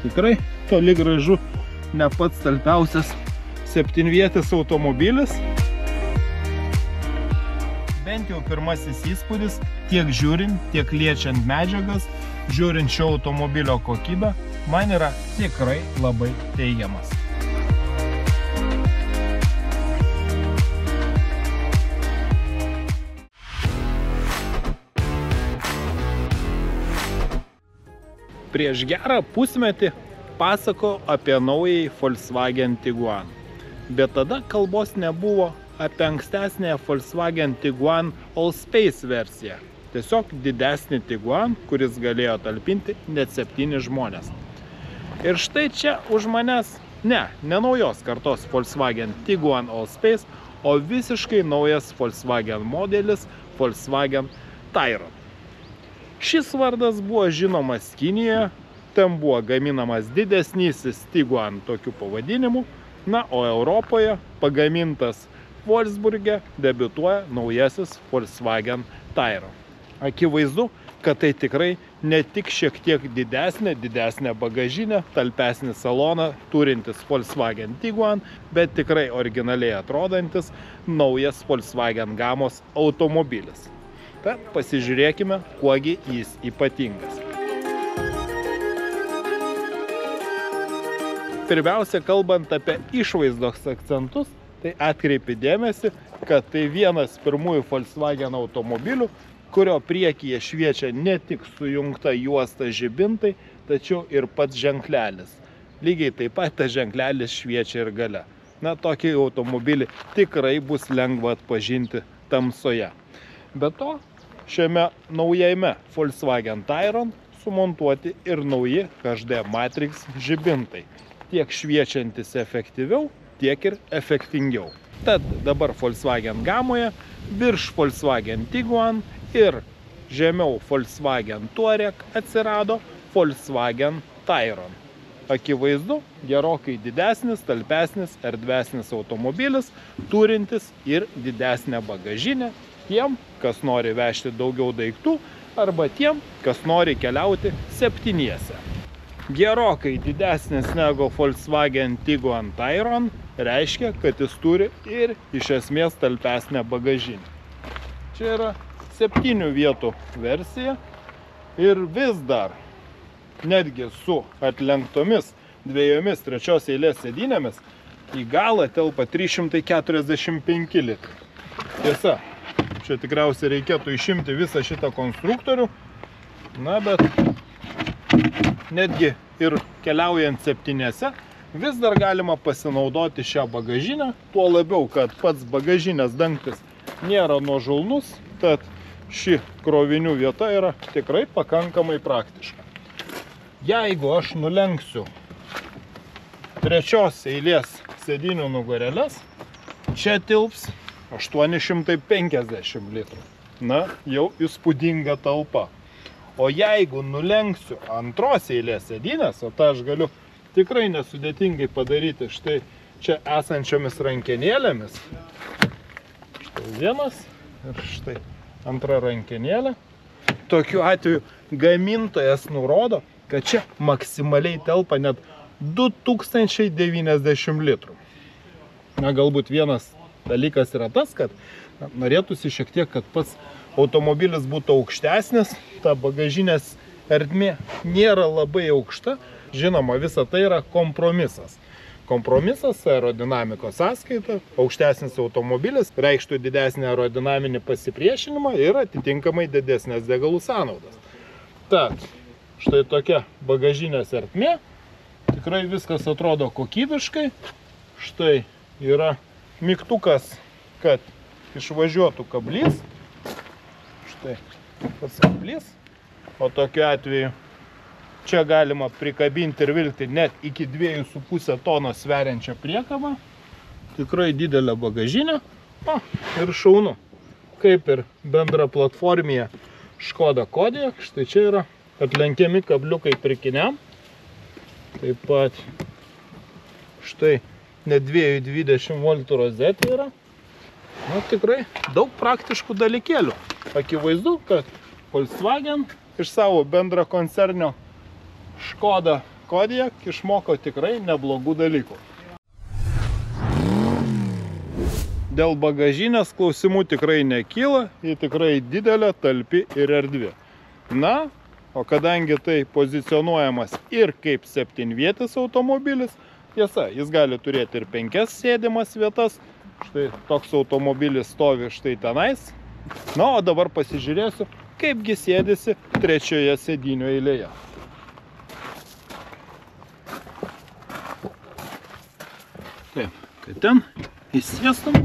Tikrai toli gražu ne pats talpiausias 7-vietis automobilis. Bent jau pirmasis įspūdis, tiek žiūrint, tiek liečiant medžiagas, žiūrint šio automobilio kokybę, man yra tikrai labai teigiamas. Prieš gerą pusmetį pasako apie naująjį Volkswagen Tiguan. Bet tada kalbos nebuvo apie ankstesnę Volkswagen Tiguan Allspace versiją. Tiesiog didesnį Tiguan, kuris galėjo talpinti net 7 žmonės. Ir štai čia už manęs, ne naujos kartos Volkswagen Tiguan Allspace, o visiškai naujas Volkswagen modelis Volkswagen Tayron. Šis vardas buvo žinomas Kinijoje, ten buvo gaminamas didesnysis Tiguan tokiu pavadinimu, na, o Europoje pagamintas Wolfsburge debiutuoja naujasis Volkswagen Tayron. Akivaizdu, kad tai tikrai ne tik šiek tiek didesnė bagažinė, talpesnį saloną turintis Volkswagen Tiguan, bet tikrai originaliai atrodantis naujas Volkswagen gamos automobilis. Tad pasižiūrėkime, kuogi jis ypatingas. Pirmiausia, kalbant apie išvaizdos akcentus, tai atkreipi dėmesį, kad tai vienas pirmųjų Volkswagen automobilių, kurio priekyje šviečia ne tik sujungta juosta žibintai, tačiau ir pats ženklelis. Lygiai taip pat tas ženklelis šviečia ir gale. Na, tokį automobilį tikrai bus lengva atpažinti tamsoje. Be to, šiame naujame Volkswagen Tayron sumontuoti ir nauji HD Matrix žibintai, tiek šviečiantis efektyviau, tiek ir efektingiau. Tad dabar Volkswagen gamoje virš Volkswagen Tiguan ir žemiau Volkswagen Touareg atsirado Volkswagen Tayron. Akivaizdu, gerokai didesnis, talpesnis, erdvesnis automobilis, turintis ir didesnę bagažinę tiem, kas nori vežti daugiau daiktų, arba tiem, kas nori keliauti 7-iese. Gerokai didesnis negu Volkswagen Tiguan Tayron reiškia, kad jis turi ir iš esmės talpesnę bagažinę. Čia yra 7 vietų versija ir vis dar, netgi su atlenktomis 2-3 eilės sėdynėmis, į galą telpa 345 litrai. Tiesa, čia tikriausiai reikėtų išimti visą šitą konstruktorių, na, bet netgi ir keliaujant 7-ese vis dar galima pasinaudoti šią bagažinę, tuo labiau, kad pats bagažinės dangtis nėra nuožulnus, tad ši krovinių vieta yra tikrai pakankamai praktiška. Jeigu aš nulenksiu 3 eilės sėdinių nugarėles, čia tilps 850 litrų. Na, jau įspūdinga talpa. O jeigu nulenksiu 2 eilės sėdynės, o tą aš galiu tikrai nesudėtingai padaryti štai čia esančiomis rankenėlėmis. Štai vienas ir štai 2 rankenėlė. Tokiu atveju gamintojas nurodo, kad čia maksimaliai telpa net 2090 litrų. Na, galbūt vienas dalykas yra tas, kad norėtųsi šiek tiek, kad pats automobilis būtų aukštesnis, ta bagažinės erdmė nėra labai aukšta. Žinoma, visa tai yra kompromisas. Kompromisas aerodinamikos sąskaita, aukštesnis automobilis reikštų didesnį aerodinaminį pasipriešinimą ir atitinkamai didesnės degalų sąnaudas. Tad, štai tokia bagažinės erdmė, tikrai viskas atrodo kokybiškai. Štai yra mygtukas, kad išvažiuotų kablys. Štai pats kablys. O tokiu atveju čia galima prikabinti ir vilkti net iki 2,5 tonos sveriančią priekabą. Tikrai didelė bagažinė. O, ir šaunu. Kaip ir bendra platformija Škoda Kodiaq. Štai čia yra atlenkiami kabliukai pirkiniam. Taip pat štai net 220 voltų rozetė yra. Na, tikrai daug praktiškų dalykėlių. Akivaizdu, kad Volkswagen iš savo bendra koncernio Škoda Kodiaq išmoko tikrai neblogų dalykų. Dėl bagažinės klausimų tikrai nekyla, ji tikrai didelė, talpi ir erdvi. Na, o kadangi tai pozicionuojamas ir kaip 7-vietis automobilis, tiesa, jis gali turėti ir 5 sėdimas vietas. Štai toks automobilis stovi štai tenais. Na, o dabar pasižiūrėsiu, kaipgi sėdisi 3 sėdinių eilėje. Taip, kai ten įsėstam,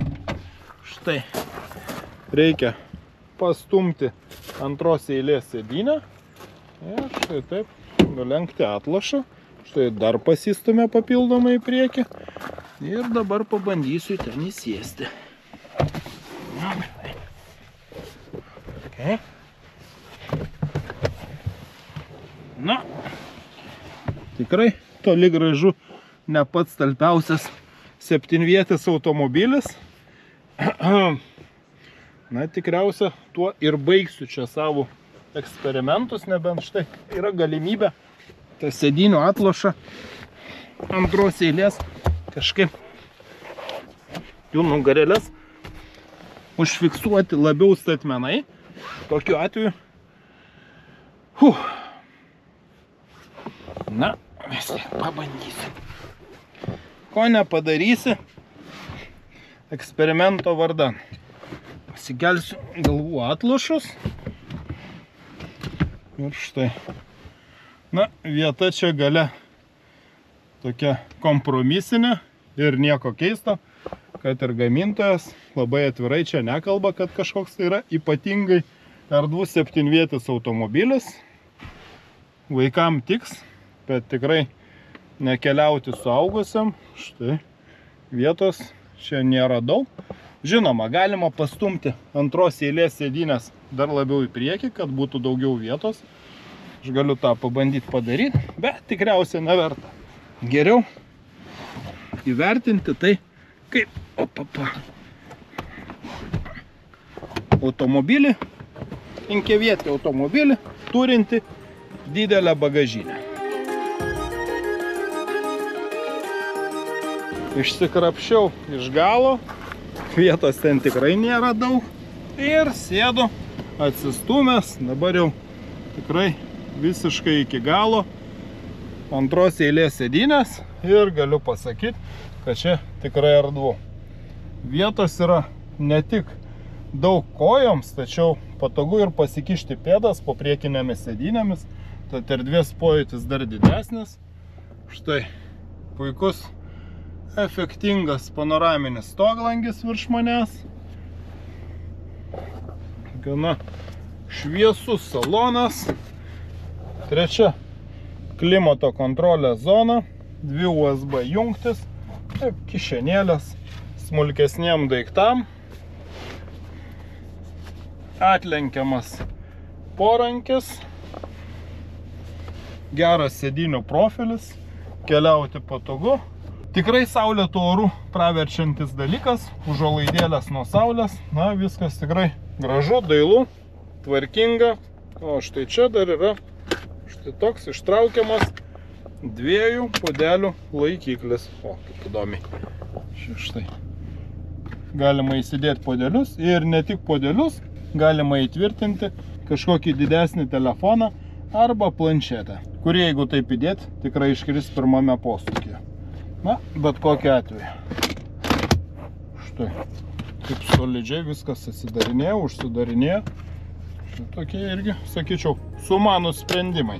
štai reikia pastumti antros eilės sėdynę ir štai taip nulenkti atlošą. Štai dar pasistumė papildomai į priekį ir dabar pabandysiu ten įsėsti. Okay. Na, tikrai toli gražu ne pats talpiausias 7-vietis automobilis. Na, tikriausia, tuo ir baigsiu čia savo eksperimentus, nebent štai yra galimybė tą sėdinių atlošą antros eilės kažkaip jų nugarėlės užfiksuoti labiau statmenai. Tokiu atveju. Na, vis tiek pabandysiu. Ko nepadarysi eksperimento vardan. Pasikelsiu galvų atlošus. Ir štai. Na, vieta čia gale tokia kompromisinė ir nieko keisto, kad ir gamintojas labai atvirai čia nekalba, kad kažkoks tai yra ypatingai erdvus 7-vietis automobilis. Vaikam tiks, bet tikrai nekeliauti suaugusiam. Štai vietos čia nėra daug. Žinoma, galima pastumti antros eilės sėdynės dar labiau į priekį, kad būtų daugiau vietos. Aš galiu tą pabandyti padaryti, bet tikriausiai neverta. Geriau įvertinti tai kaip automobilį, 5-vietį automobilį, turinti didelę bagažinę. Išsikrapščiau iš galo, vietos ten tikrai nėra daug ir sėdu atsistumęs, dabar jau tikrai visiškai iki galo antros eilės sėdynės ir galiu pasakyti, kad čia tikrai erdvu. Vietos yra ne tik daug kojoms, tačiau patogu ir pasikišti pėdas po priekinėmis sėdynėmis, tad erdvės pojūtis dar didesnis. Štai puikus efektingas panoraminis stoglangis virš manęs. Gana šviesus salonas. 3 klimato kontrolės zona, 2 USB jungtis, taip, kišenėlės smulkesniem daiktam, atlenkiamas porankis, geras sėdinių profilis, keliauti patogu. Tikrai saulėtų orų praverčiantis dalykas, užuolaidėlės nuo saulės, na, viskas tikrai gražu, dailu, tvarkinga. O štai čia dar yra štai toks ištraukiamas 2 puodelių laikiklis. O, kaip įdomiai. Štai. Galima įsidėti puodelius ir ne tik puodelius, galima įtvirtinti kažkokį didesnį telefoną arba planšetę, kurį, jeigu taip įdėti, tikrai iškris pirmame posūkyje. Na, bet kokiu atveju. Štai, kaip solidžiai viskas atsidarinėjo, užsidarinėjo. Štai tokie irgi, sakyčiau, sumanūs sprendimai.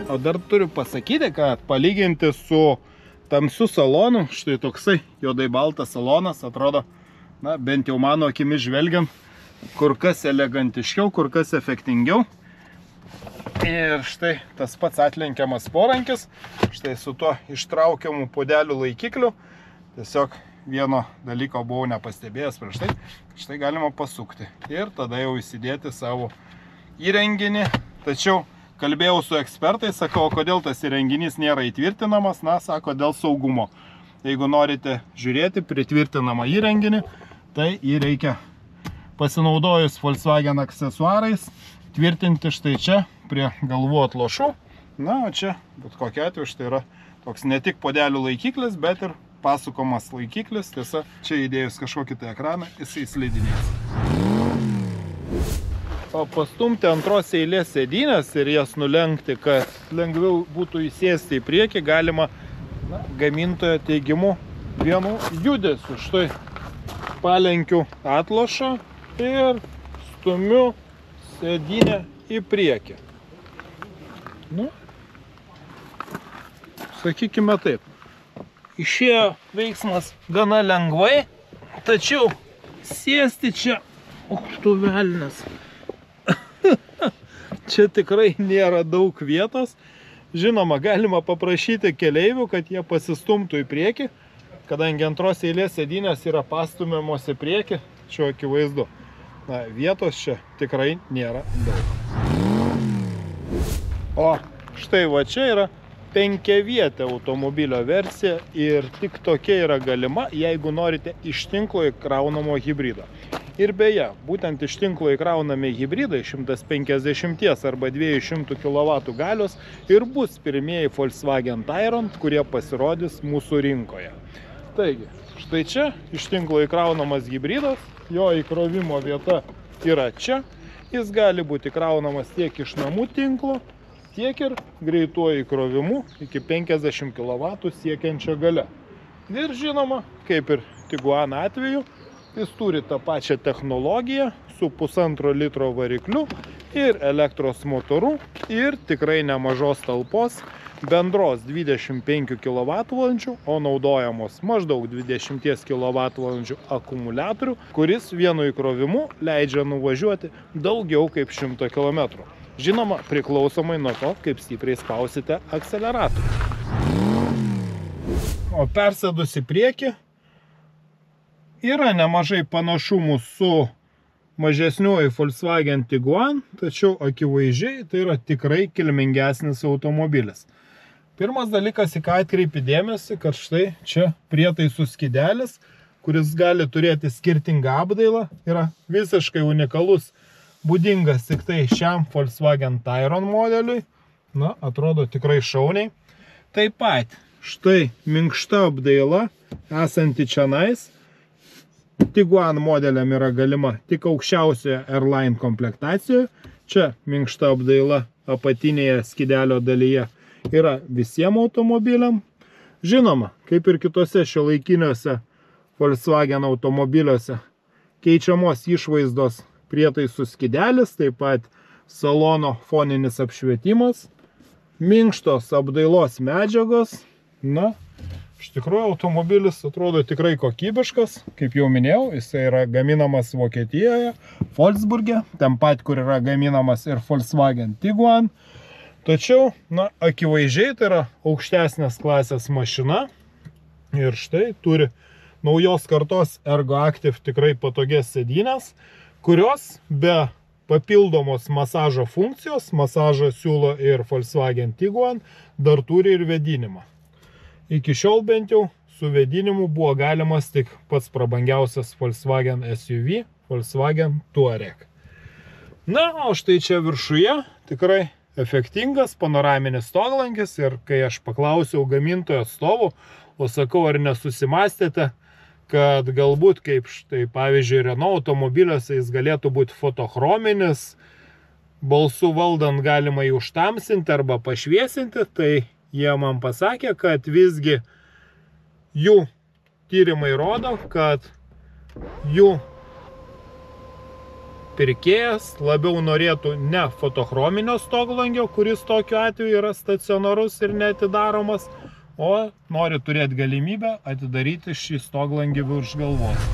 O dar turiu pasakyti, kad palyginti su tamsiu salonu, štai toksai juodai baltas salonas atrodo, na, bent jau mano akimis žvelgiant, kur kas elegantiškiau, kur kas efektingiau. Ir štai tas pats atlenkiamas porankis, štai su tuo ištraukiamu puodelių laikikliu. Tiesiog vieno dalyko buvau nepastebėjęs prieš tai, štai galima pasukti ir tada jau įsidėti savo įrenginį. Tačiau kalbėjau su ekspertais, sakau, kodėl tas įrenginys nėra įtvirtinamas, na, sako, dėl saugumo. Jeigu norite žiūrėti pritvirtinamą įrenginį, tai jį reikia pasinaudojus Volkswagen aksesuarais, tvirtinti štai čia prie galvų atlošų. Na, o čia, bet kokia atveju, štai yra toks ne tik podelių laikiklis, bet ir pasukomas laikiklis. Tiesa, čia įdėjus kažkokį tai ekraną, jisai slidinės. O pastumti antros eilės sėdynės ir jas nulenkti, kad lengviau būtų įsėsti į priekį, galima gamintojo teigimu vienu judesiu. Štai palenkiu atlošą ir stumiu sėdynę į priekį. Nu, sakykime taip. Išėjo veiksmas gana lengvai, tačiau sėsti čia, tu velnias. Čia tikrai nėra daug vietos. Žinoma, galima paprašyti keleivių, kad jie pasistumtų į priekį, kadangi antros eilės sėdynės yra pastumiamos į priekį, čia akivaizdu. Na, vietos čia tikrai nėra daug. O štai va čia yra 5-vietė automobilio versija ir tik tokia yra galima, jeigu norite iš tinklo įkraunamo hybrido. Ir beje, būtent iš tinklo įkraunami hybridai 150 arba 200 kW galios ir bus pirmieji Volkswagen Tayron, kurie pasirodys mūsų rinkoje. Taigi, štai čia iš tinklo įkraunamas hybridas, jo įkrovimo vieta yra čia. Jis gali būti įkraunamas tiek iš namų tinklo, tiek ir greituoju įkrovimu iki 50 kW siekiančią galią. Ir žinoma, kaip ir Tiguan atveju, jis turi tą pačią technologiją su 1,5 litro varikliu ir elektros motoru ir tikrai nemažos talpos, bendros 25 kW, o naudojamos maždaug 20 kW akumuliatorių, kuris vienu įkrovimu leidžia nuvažiuoti daugiau kaip 100 km. Žinoma, priklausomai nuo to, kaip stipriai spausite akceleratorių. O persėdus į priekį, yra nemažai panašumų su mažesniuoju Volkswagen Tiguan, tačiau akivaizdžiai tai yra tikrai kilmingesnis automobilis. Pirmas dalykas, į ką atkreipi dėmesį, kad štai čia prietaisų skydelis, kuris gali turėti skirtingą apdailą, yra visiškai unikalus, būdingas tik tai šiam Volkswagen Tayron modeliui. Na, atrodo tikrai šauniai. Taip pat, štai minkšta apdaila, esanti čionais. Tiguan modeliam yra galima tik aukščiausioje Airline komplektacijoje. Čia minkšta apdaila apatinėje skydelio dalyje yra visiems automobiliam. Žinoma, kaip ir kitose šiuolaikiniuose Volkswagen automobiliuose, keičiamos išvaizdos prietaisų skydelis, taip pat salono foninis apšvietimas, minkštos apdailos medžiagos. Na, iš tikrųjų automobilis atrodo tikrai kokybiškas. Kaip jau minėjau, jisai yra gaminamas Vokietijoje, Wolfsburge, ten pat, kur yra gaminamas ir Volkswagen Tiguan. Tačiau, na, akivaizdžiai tai yra aukštesnės klasės mašina. Ir štai turi naujos kartos ErgoActive tikrai patogias sėdynės, kurios be papildomos masažo funkcijos, masažą siūlo ir Volkswagen Tiguan, dar turi ir vėdinimą. Iki šiol bent jau su vėdinimu buvo galimas tik pats prabangiausias Volkswagen SUV, Volkswagen Touareg. Na, o štai čia viršuje tikrai efektingas panoraminis stoglangis ir kai aš paklausiau gamintojo atstovų, o sakau, ar nesusimastėte, kad galbūt kaip štai pavyzdžiui Renault automobiliuose jis galėtų būti fotochrominis, balsu valdant galima jį užtamsinti arba pašviesinti, tai jie man pasakė, kad visgi jų tyrimai rodo, kad jų pirkėjas labiau norėtų ne fotochrominio stoglangio, kuris tokiu atveju yra stacionarus ir neatidaromas, o nori turėti galimybę atidaryti šį stoglangį virš galvos.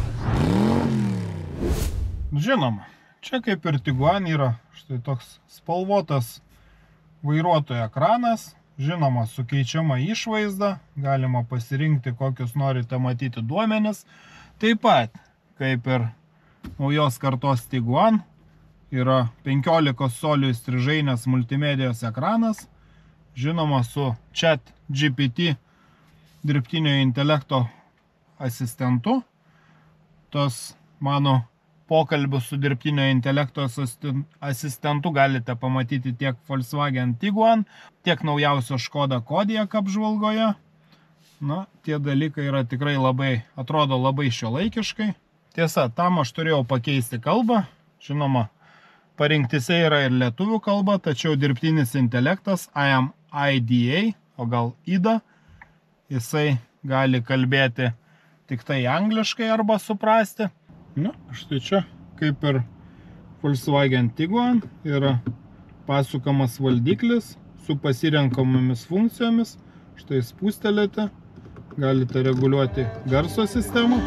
Žinoma, čia kaip ir Tiguan yra štai toks spalvotas vairuotojo ekranas, žinoma, su keičiama išvaizda, galima pasirinkti, kokius norite matyti duomenis. Taip pat, kaip ir naujos kartos Tiguan, yra 15 colių įstrižainės multimedijos ekranas, žinoma, su ChatGPT dirbtinio intelekto asistentu. Tas mano pokalbių su dirbtinio intelekto asistentu galite pamatyti tiek Volkswagen Tiguan, tiek naujausio Škoda Kodiaq apžvalgoje. Na, tie dalykai yra tikrai atrodo labai šiuolaikiškai. Tiesa, tam aš turėjau pakeisti kalbą. Žinoma, parinktise yra ir lietuvių kalba, tačiau dirbtinis intelektas IDA, o gal IDA, jisai gali kalbėti tik tai angliškai arba suprasti. Na, štai čia, kaip ir Volkswagen Tiguan, yra pasukamas valdiklis su pasirenkamomis funkcijomis. Štai spūstelėte, galite reguliuoti garso sistemą.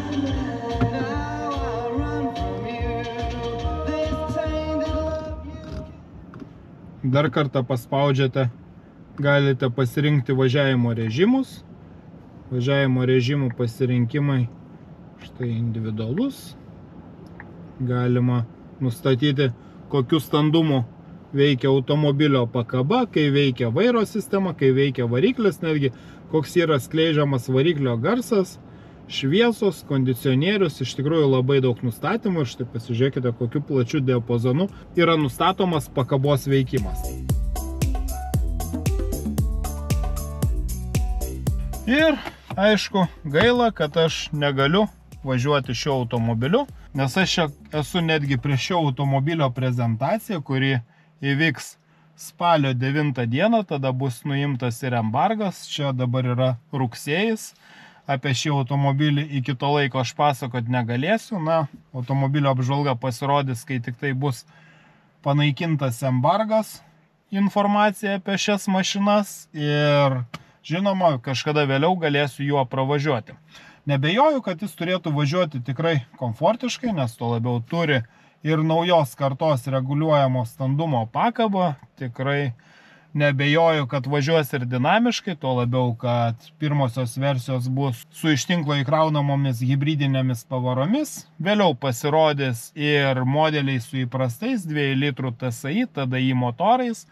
Dar kartą paspaudžiate, galite pasirinkti važiavimo režimus. Važiavimo režimų pasirinkimai štai individualus. Galima nustatyti, kokiu standumu veikia automobilio pakaba, kai veikia vairo sistema, kai veikia variklis, netgi koks yra skleidžiamas variklio garsas, šviesos, kondicionierius, iš tikrųjų labai daug nustatymų. Ir štai pasižiūrėkite, kokiu plačiu diapazonu yra nustatomas pakabos veikimas. Ir aišku, gaila, kad aš negaliu važiuoti šiuo automobiliu, nes aš esu netgi prie šio automobilio prezentaciją, kuri įvyks spalio 9 dieną, tada bus nuimtas ir embargas. Čia dabar yra rugsėjis. Apie šį automobilį iki to laiko aš pasakot negalėsiu. Na, automobilio apžvalga pasirodys, kai tik tai bus panaikintas embargas, informacija apie šias mašinas, ir žinoma, kažkada vėliau galėsiu juo pravažiuoti. Nebejoju, kad jis turėtų važiuoti tikrai komfortiškai, nes to labiau turi ir naujos kartos reguliuojamo standumo pakabą. Tikrai nebejoju, kad važiuos ir dinamiškai, tuo labiau, kad pirmosios versijos bus su iš tinklo įkraunamomis hibridinėmis pavaromis. Vėliau pasirodys ir modeliai su įprastais 2 litrų TSI, TDI motorais.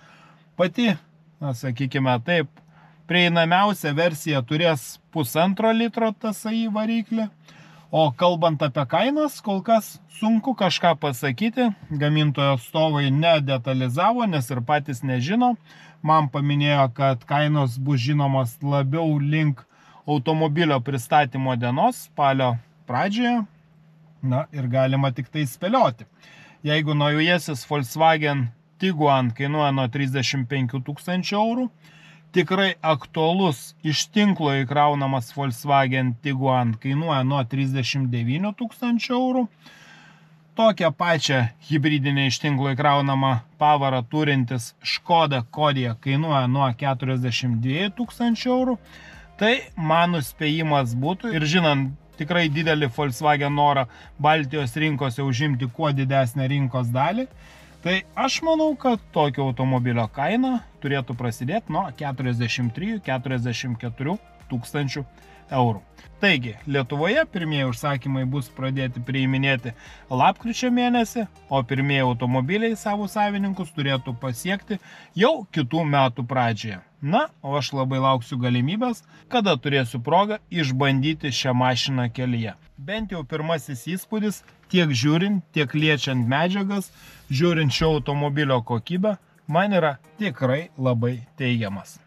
Pati, sakykime taip, prieinamiausia versija turės 1,5 litro TSI variklį. O kalbant apie kainas, kol kas sunku kažką pasakyti. Gamintojo atstovai nedetalizavo, nes ir patys nežino. Man paminėjo, kad kainos bus žinomos labiau link automobilio pristatymo dienos, spalio pradžioje. Na ir galima tik tai spėlioti. Jeigu naujasis Volkswagen Tiguan kainuoja nuo 35 000 eurų, tikrai aktualus iš tinklo įkraunamas Volkswagen Tiguan kainuoja nuo 39 000 eurų. Tokią pačią hibridinę iš tinklo įkraunamą pavarą turintis Škoda Kodiaq kainuoja nuo 42 000 eurų. Tai mano spėjimas būtų, ir žinant tikrai didelį Volkswagen norą Baltijos rinkose užimti kuo didesnę rinkos dalį, tai aš manau, kad tokio automobilio kaina turėtų prasidėti nuo 43–44 000 eurų. Taigi, Lietuvoje pirmieji užsakymai bus pradėti priiminėti lapkričio mėnesį, o pirmieji automobiliai savo savininkus turėtų pasiekti jau kitų metų pradžioje. Na, o aš labai lauksiu galimybės, kada turėsiu progą išbandyti šią mašiną kelyje. Bent jau pirmasis įspūdis, tiek žiūrint, tiek liečiant medžiagas, žiūrint šio automobilio kokybę, man yra tikrai labai teigiamas.